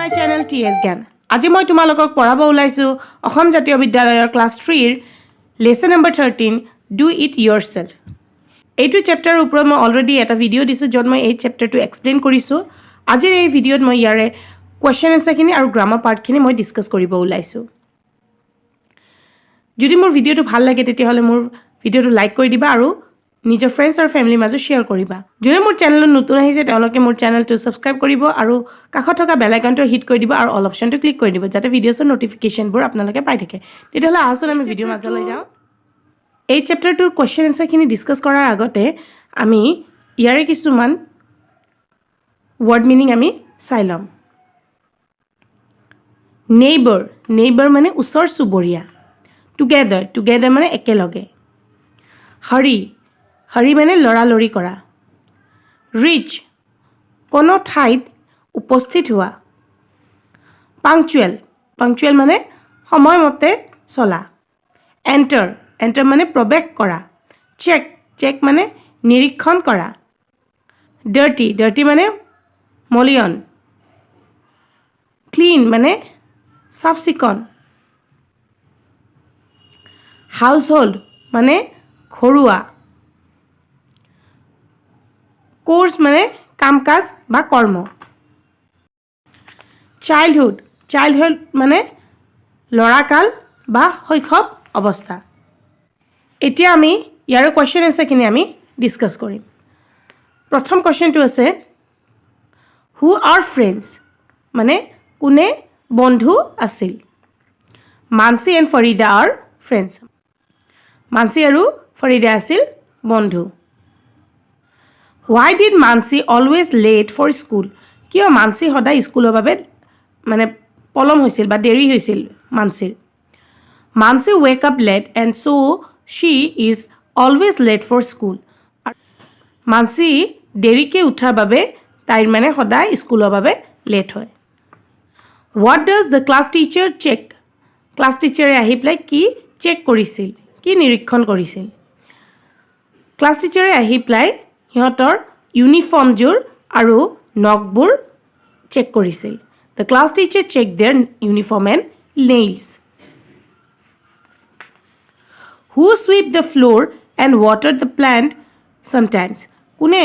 my channel TS Gyan. আজি মই তোমালোকক পঢ়াব ওলাইছো অসম জাতীয় বিদ্যালয়ৰ ক্লাস 3 ৰ lesson number 13 do it yourself. এইটো চেপ্টাৰৰ ওপৰত মই অলৰেডি এটা ভিডিও দিছো য'ত মই এই চেপ্টাৰটো এক্সপ্লেইন কৰিছো. আজিৰ এই ভিডিওত মই ইয়াৰে কোৱেশ্চন আনসাৰখিনি আৰু গ্ৰামাৰ পাৰ্টখিনি মই ডিসকাস কৰিব ওলাইছো. যদি মোৰ ভিডিওটো ভাল লাগে তেতিয়াহলে মোৰ ভিডিওটো লাইক কৰি দিবা আৰু নিজৰ ফ্ৰেন্ডছ আৰু ফ্যামিলিৰ মাজত শেয়াৰ কৰিবা. যোনে মোৰ চেনেলত নতুন আহিছে তেওঁলোকে মোৰ চেনেলটো সাবস্ক্ৰাইব কৰিব আৰু কাষত থকা বেল আইকনটো হিট কৰি দিব আৰু অল অপচনটো ক্লিক কৰি দিব যাতে ভিডিওছৰ নটিফিকেশনবোৰ আপোনালোকে পাই থাকে. তেতিয়াহলে আহচোন আমি ভিডিও মাজলৈ যাওঁ. এই চেপ্টাৰটোৰ কোৱেশ্চন আনসাৰখিনি ডিসকাস কৰাৰ আগতে আমি ইয়াৰে কিছুমান ওয়াৰ্ড মিনিং আমি চাই লম. নেইবাৰ মানে ওচৰ চুবুৰীয়া. টুগেদাৰ মানে একেলগে. হৰি মানে লৰালৰি কৰা. ৰিচ কোনো ঠাইত উপস্থিত হোৱা. পাংচুৱেল মানে সময়মতে চলা. এণ্টাৰ মানে প্ৰৱেশ কৰা. চেক মানে নিৰীক্ষণ কৰা. ডাৰ্টি মানে মলিয়ন. ক্লিন মানে চাফ চিকুণ. হাউসহোল্ড মানে ঘৰুৱা. কোৰ্স মানে কাম-কাজ বা কৰ্ম. চাইল্ডহুড মানে লৰাকাল বা শৈশৱ অৱস্থা. এতিয়া আমি ইয়াৰ কোৱেশ্চন আনসাৰখিনি আমি ডিসকাস কৰিম. প্ৰথম কোৱেশ্চনটো আছে হু আৰ ফ্ৰেণ্ডছ মানে কোনে বন্ধু আছিল. Manasi and Farida are friends. Manasi আৰু ফৰিদা আছিল বন্ধু. Why did Mansi always late for school? কিয় মানসী সদায় স্কুলৰ বাবে মানে পলম হৈছিল বা দেৰি হৈছিল মানসীৰ. Mansi wake up late and so she is always late for school. Manasi দেৰিকে উঠাৰ বাবে তাইৰ মানে সদায় স্কুলৰ বাবে লেট হয়. What does the class teacher check? Class টিচাৰে আহি পেলাই কি চেক কৰিছিল, কি নিৰীক্ষণ কৰিছিল. ক্লাছ টিচাৰে আহি পেলাই সিহঁতৰ ইউনিফৰ্মযোৰ আৰু নখবোৰ চেক কৰিছিল. The class teacher checked their uniform and nails. Who sweep the floor and water the plant sometimes? কোনে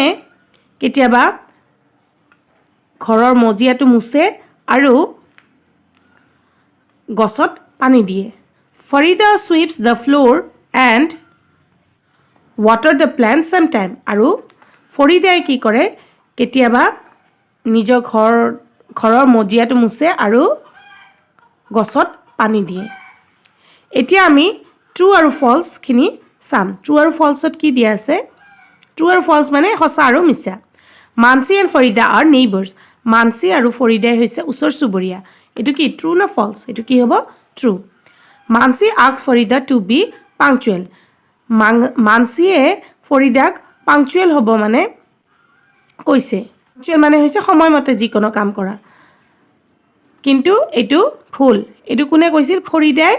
কেতিয়াবা ঘৰৰ মজিয়াটো মুছে আৰু গছত পানী দিয়ে. Farida sweeps the floor and water the plant sometime. আৰু ফৰিদাই কি কৰে কেতিয়াবা নিজৰ ঘৰৰ মজিয়াটো মুছে আৰু গছত পানী দিয়ে. এতিয়া আমি ট্ৰু আৰু ফলছখিনি চাম. ট্ৰু আৰু ফলছত কি দিয়া আছে. ট্ৰু আৰু ফলছ মানে সঁচা আৰু মিছা. Manasi and Farida are neighbours. Manasi আৰু ফৰিদাই হৈছে ওচৰ চুবুৰীয়া. এইটো কি ট্ৰু না ফলছ? এইটো কি হ'ব true. Manasi ask Farida to be punctual. মানসীয়ে ফৰিদাক পাংচুৱেল হ'ব মানে কৈছে. পাংচুৱেল মানে হৈছে সময়মতে যিকোনো কাম কৰা. কিন্তু এইটো ভুল. এইটো কোনে কৈছিল? ফৰিদাই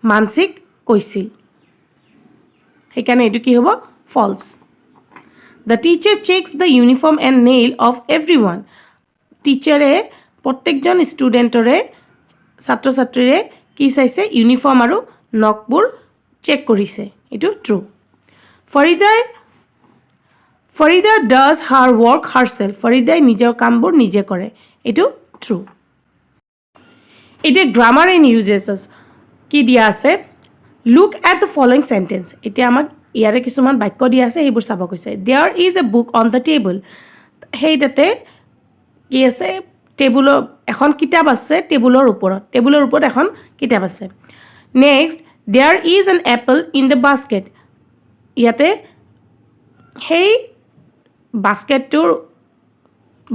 মানসীক কৈছিল. সেইকাৰণে এইটো কি হ'ব ফলছ. The teacher checks the uniform and nail of everyone. টিচাৰে প্ৰত্যেকজন ষ্টুডেণ্টৰে ছাত্ৰ ছাত্ৰীৰে কি চাইছে? ইউনিফৰ্ম আৰু নখবোৰ চেক কৰিছে. এইটো true. Farida does her work herself. ফৰিদাই নিজৰ কামবোৰ নিজে কৰে. এইটো ট্ৰু. এতিয়া গ্ৰামাৰ এণ্ড ইউজেছ কি দিয়া আছে. Look at the following sentence. এতিয়া আমাক ইয়াৰে কিছুমান বাক্য দিয়া আছে সেইবোৰ চাব কৈছে. There is a book on the table. সেই তাতে কি আছে? টেবুলৰ এখন কিতাপ আছে. টেবুলৰ ওপৰত এখন কিতাপ আছে. Next there is an apple in the basket. ইয়াতে সেই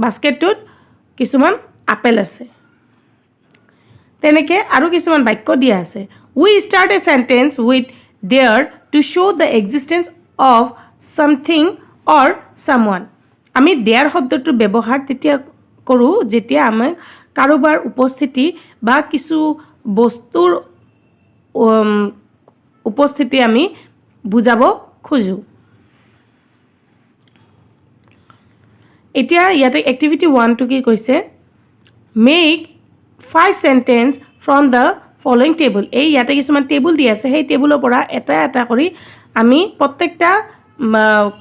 বাস্কেটটোত কিছুমান আপেল আছে. তেনেকৈ আৰু কিছুমান বাক্য দিয়া আছে. We start a sentence with there to show' the existence of something or someone. আমি দেয়াৰ শব্দটোৰ ব্যৱহাৰ তেতিয়া কৰোঁ যেতিয়া আমাক কাৰোবাৰ উপস্থিতি বা কিছু বস্তুৰ উপস্থিতি আমি বুজাব খোজোঁ. এতিয়া ইয়াতে এক্টিভিটি 1 কি কৈছে? Make 5 sentence from the following table. এই ইয়াতে কিছুমান টেবুল দি আছে, সেই টেবুলৰ পৰা এটা এটা কৰি আমি প্ৰত্যেকটা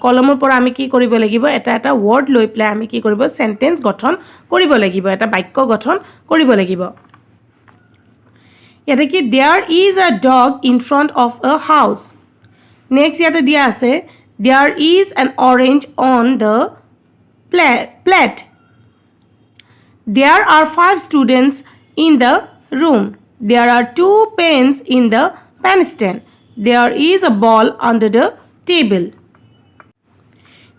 কলমৰ পৰা আমি কি কৰিব লাগিব, এটা এটা ৱৰ্ড লৈ পেলাই আমি কি কৰিব, সেন্টেন্স গঠন কৰিব লাগিব, এটা বাক্য গঠন কৰিব লাগিব। ইয়াতে কি there is a dog in front of a house. Next ইয়াতে দিয়া আছে there is an orange on the plate. There are 5 students in the room. There are 2 pens in the pen stand. There is a ball under the table.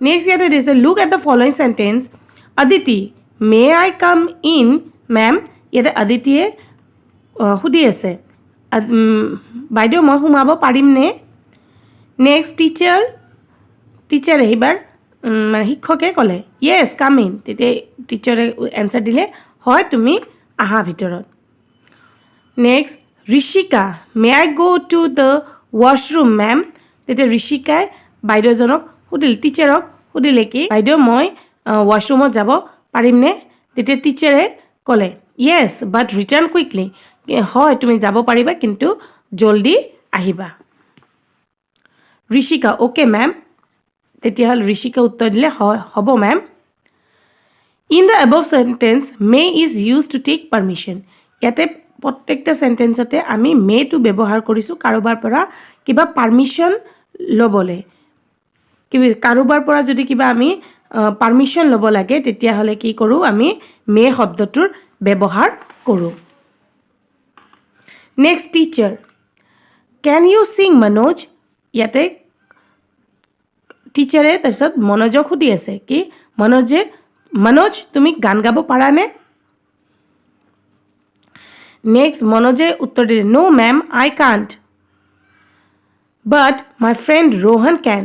Next here there is a look at the following sentence. Aditi, may I come in, ma'am? Here Aditi hudi ase. Baidew moi humabo parim ne? Next teacher ebar মানে শিক্ষকে ক'লে yes come in, তেতিয়া টিচাৰে answer দিলে হয় তুমি আহা ভিতৰত। Next Rishika may I go to the washroom ma'am, তেতিয়া ঋষিকাই বাইদেউজনক সুধিল, টিচাৰক সুধিলে কি বাইদেউ মই ৱাশৰুমত যাব পাৰিমনে, তেতিয়া টিচাৰে ক'লে yes but return quickly, হয় তুমি যাব পাৰিবা কিন্তু জলদি আহিবা। ঋষিকা অ'কে মেম, তেতিয়াহ'লে ঋষিকা উত্তৰ দিলে হয় হ'ব ma'am. In the above sentence May is use to take permission, ইয়াতে প্ৰত্যেকটা চেণ্টেন্সতে আমি মেটো ব্যৱহাৰ কৰিছোঁ কাৰোবাৰ পৰা কিবা পাৰ্মিশ্যন ল'বলৈ। কাৰোবাৰ পৰা যদি কিবা আমি পাৰ্মিশ্যন ল'ব লাগে তেতিয়াহ'লে কি কৰোঁ, আমি মে শব্দটোৰ ব্যৱহাৰ কৰোঁ। Next teacher can you Sing Manoj, ইয়াতে টিচাৰে তাৰপিছত মনোজক সুধি আছে কি মনোজ তুমি গান গাব পাৰানে? নেক্সট মনোজে উত্তৰ দিলে no ma'am I can't but my friend Rohan can,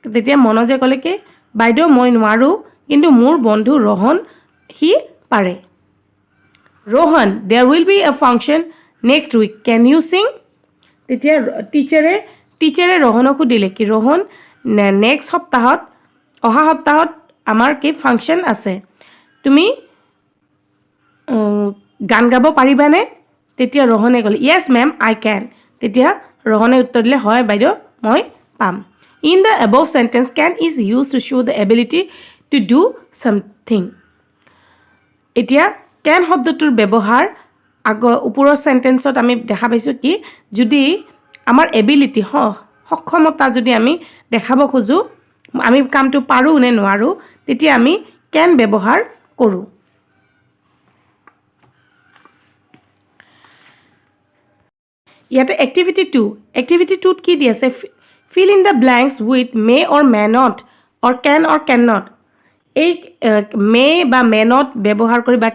তেতিয়া মনোজে ক'লে কি বাইদেউ মই নোৱাৰোঁ কিন্তু মোৰ বন্ধু ৰোহন সি পাৰে। Rohan there will be a function next week can you sing, তেতিয়া টিচাৰে ৰোহনক সুধিলে কি ৰোহন নেক্সট সপ্তাহত অহা সপ্তাহত আমাৰ কি ফাংচন আছে, তুমি গান গাব পাৰিবানে? তেতিয়া ৰোহনে ক'লে য়েছ মেম আই কেন, তেতিয়া ৰোহনে উত্তৰ দিলে হয় বাইদেউ মই পাম। In the above sentence can is use to show' the ability to do something, এতিয়া কেন শব্দটোৰ ব্যৱহাৰ ওপৰৰ চেণ্টেন্সত আমি দেখা পাইছোঁ কি যদি আমাৰ এবিলিটি সক্ষমতা যদি আমি দেখাব খোজোঁ, আমি কামটো পাৰোঁ নে নোৱাৰোঁ, তেতিয়া আমি কেন ব্যৱহাৰ কৰোঁ। ইয়াতে এক্টিভিটি 2ত কি দি আছে fill in the blanks with may or may not or can not, এই মে বা মে নট ব্যৱহাৰ কৰি বা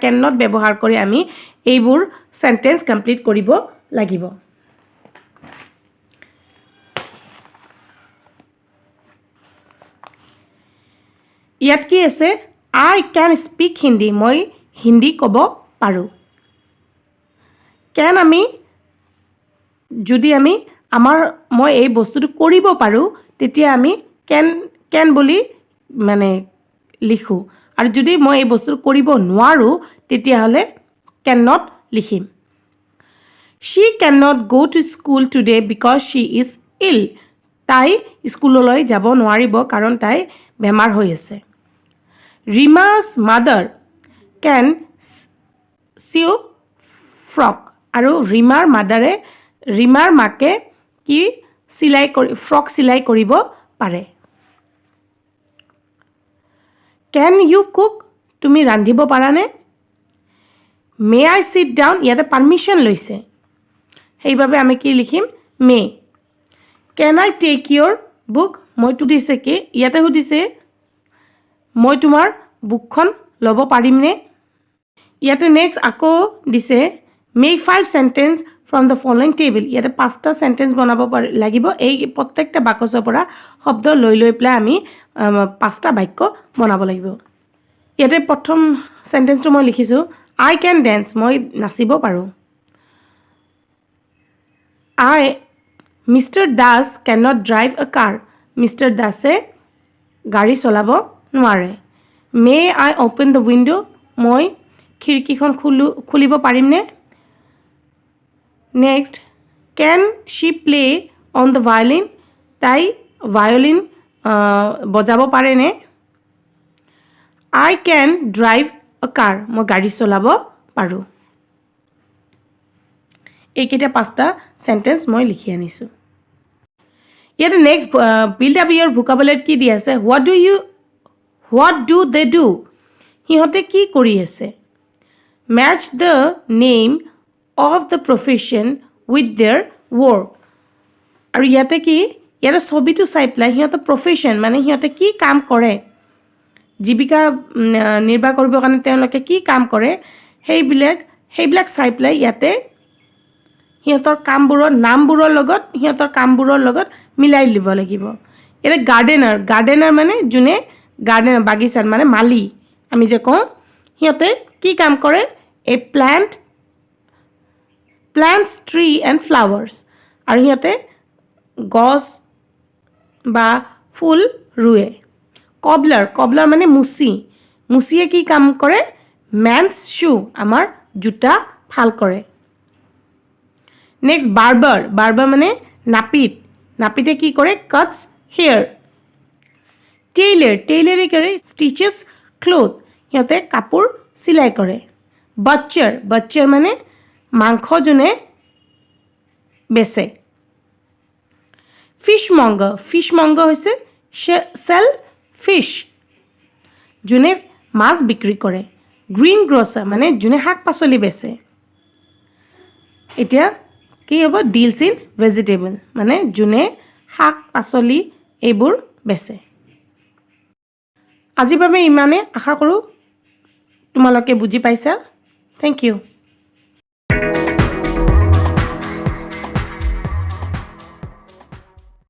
কেন নট ব্যৱহাৰ কৰি আমি এইবোৰ চেণ্টেন্স কমপ্লিট কৰিব লাগিব। ইয়াত কি আছে আই কেন স্পীক হিন্দী, মই হিন্দী ক'ব পাৰোঁ। কেন আমি যদি মই এই বস্তুটো কৰিব পাৰোঁ তেতিয়া আমি কেন বুলি মানে লিখোঁ, আৰু যদি মই এই বস্তুটো কৰিব নোৱাৰোঁ তেতিয়াহ'লে কেন নট লিখিম। She can not go' to school today because she is ill, তাই স্কুললৈ যাব নোৱাৰিব কাৰণ তাই বেমাৰ হৈ আছে। ৰীমাছ মাদাৰ কেন চিউ ফ্ৰক, আৰু ৰীমাৰ মাকে কি ফ্ৰক চিলাই কৰিব পাৰে। কেন ইউ কুক, তুমি ৰান্ধিব পাৰানে? মে আই চিট ডাউন, ইয়াতে পাৰ্মিশ্যন লৈছে সেইবাবে আমি কি লিখিম মে। কেন আই টেক ইয়'ৰ বুক, মইতো দিছে কি ইয়াতে সুধিছে মই তোমাৰ বুকখন ল'ব পাৰিমনে? ইয়াতে নেক্সট আকৌ দিছে make 5 sentence from the following table, ইয়াতে 5টা চেণ্টেন্স বনাব লাগিব। এই প্ৰত্যেকটা বাকচৰ পৰা শব্দ লৈ পেলাই আমি 5টা বাক্য বনাব লাগিব। ইয়াতে প্ৰথম চেণ্টেন্সটো মই লিখিছোঁ আই কেন ডেন্স, মই নাচিব পাৰোঁ। Mister Das can not drive a car, mister দাসে গাড়ী চলাব নোৱাৰে। May I open the window', মই খিৰিকীখন খুলিব পাৰিমনে? Next, can she play on the violin? তাই ভায়লিন বজাব পাৰেনে? আই কেন ড্ৰাইভ আ কাৰ, মই গাড়ী চলাব পাৰোঁ। এইকেইটা 5টা চেণ্টেঞ্চ মই লিখি আনিছোঁ। ইয়াতে নেক্সট বিল্ড আপ ইয়ৰ ভোকাবুলাৰীত কি দি আছে? What do they do? সিহঁতে কি কৰি আছে? Match the name of the profession with there work. আৰু ইয়াতে কি? ইয়াতে ছবিটো চাই পেলাই সিহঁতৰ প্ৰফেশ্যন মানে সিহঁতে কি কাম কৰে, জীৱিকা নিৰ্বাহ কৰিবৰ কাৰণে তেওঁলোকে কি কাম কৰে, সেইবিলাক চাই পেলাই ইয়াতে সিহঁতৰ কামবোৰৰ নামবোৰৰ লগত সিহঁতৰ কামবোৰৰ লগত মিলাই দিব লাগিব। এতিয়া গাৰ্ডেনাৰ মানে যোনে গাৰ্ডেনাৰ বাগিচাৰ মানে মালি আমি যে কওঁ, সিহঁতে কি কাম কৰে? এই প্লান্টছ ট্ৰী এণ্ড ফ্লাৱাৰ্ছ। আৰু সিহঁতে গছ বা ফুল ৰুৱে। কবলাৰ মানে মুচিয়ে কি কাম কৰে? মেন্স শ্বু, আমাৰ জোতা ভাল কৰে। নেক্সট বাৰ্বাৰ মানে নাপিতে কি কৰে? কাটছ হেয়াৰ। টেইলাৰে কি কৰে? ষ্টিচেছ ক্লথ, সিহঁতে কাপোৰ চিলাই কৰে। বাটচাৰ মানে মাংস যোনে বেচে। ফিছমংগাৰ হৈছে চেল ফিছ, যোনে মাছ বিক্ৰী কৰে। গ্ৰীণ গ্ৰচাৰ মানে যোনে শাক পাচলি বেচে। এতিয়া কি হ'ব? ডিলছ ইন ভেজিটেবল মানে যোনে শাক পাচলি এইবোৰ বেচে। আজিৰ বাবে ইমানে, আশা কৰোঁ তোমালোকে বুজি পাইছা। Thank U.